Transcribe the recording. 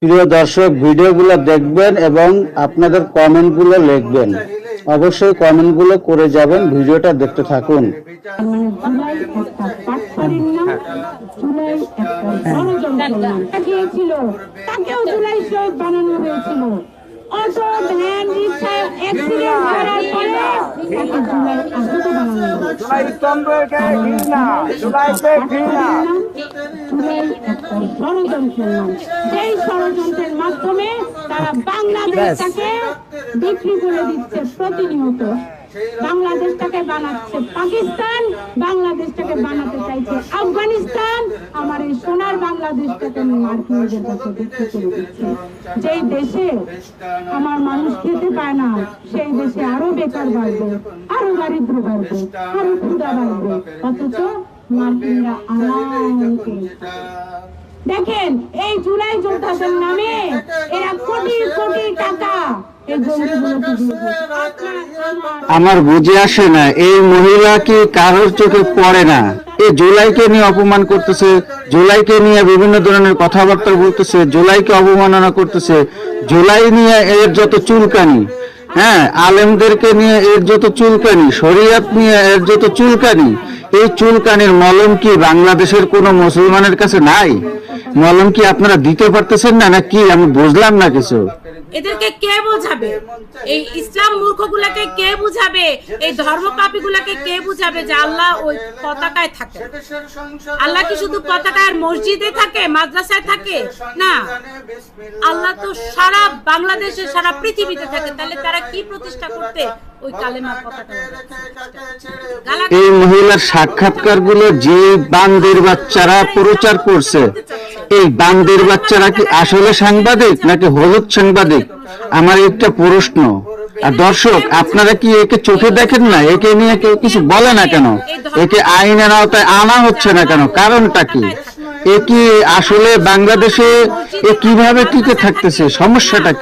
প্রিয় দর্শক, ভিডিওগুলো দেখবেন এবং আপনাদের কমেন্টগুলো লিখবেন। অবশ্যই কমেন্টগুলো করে যাবেন। ভিডিওটা দেখতে থাকুন। সেই ষড়যন্ত্রের মাধ্যমে তারা বাংলাদেশটাকে বিক্রি করে দিচ্ছে প্রতিনিয়ত। বাংলাদেশটাকে বানাচ্ছে পাকিস্তান, বাংলাদেশটাকে বানাতে চাইছে আফগানিস্তান। আমার এই সোনার বাংলাদেশটাকে মার্কিনদের কাছে বিক্রি করে দিচ্ছে। যেই দেশে আমার মানুষ খেতে পায় না, সেই দেশে আরো বেকার বাড়বে, আরো দারিদ্র বাড়বে, আরো ক্ষুধা বাড়বে। অথচ মার্কিনরা আরাম করে। দেখেন, এই জুলাই যোদ্ধাদের নামে এরা কোটি কোটি টাকা আমার বুঝে আসে না, এই মহিলা কি কারোর চোখে পড়ে না? এই জুলাইকে নিয়ে অপমান করতেছে, জুলাইকে নিয়ে বিভিন্ন ধরনের কথাবার্তা বলতেছে, জুলাইকে অবমাননা করতেছে, জুলাই নিয়ে এর যত চুলকানি, হ্যাঁ, আলেমদেরকে নিয়ে এর যত চুলকানি, শরিয়ত নিয়ে এর যত চুলকানি, এই চুলকানির মলম কি বাংলাদেশের কোনো মুসলমানের কাছে নাই? মলম কি আপনারা দিতে পারতেছেন না, না কি? আমি বুঝলাম না কিছু। এদেরকে কে বোঝাবে? এই ইসলাম মূর্খগুলাকে কে বুঝাবে? এই ধর্মপাপীগুলাকে কে বুঝাবে যে আল্লাহ ওই পতাকায় থাকে? আল্লাহ কি শুধু পতাকার মসজিদে থাকে, মাদ্রাসায় থাকে? না, আল্লাহ তো সারা বাংলাদেশে, সারা পৃথিবীতে থাকে। তাহলে তারা কি প্রতিষ্ঠা করতে ওই কালেমার পতাকা? এই মহিলার সাক্ষাৎকার গুলো যে বান্দির বাচ্চারা প্রচার করছে, এই বান্দির বাচ্চারা কি আসলে সাংবাদিক নাকি হলুদ সাংবাদিক? আমার একটা প্রশ্ন। আর দর্শক, আপনারা কি একে চোখে দেখেন না? একে নিয়ে কেউ কিছু বলে না কেন? একে আইনের আওতায় আনা হচ্ছে না কেন? কারণটা কি? এ কি আসলে বাংলাদেশে এ কিভাবে টিকে থাকতেছে? সমস্যাটা কি?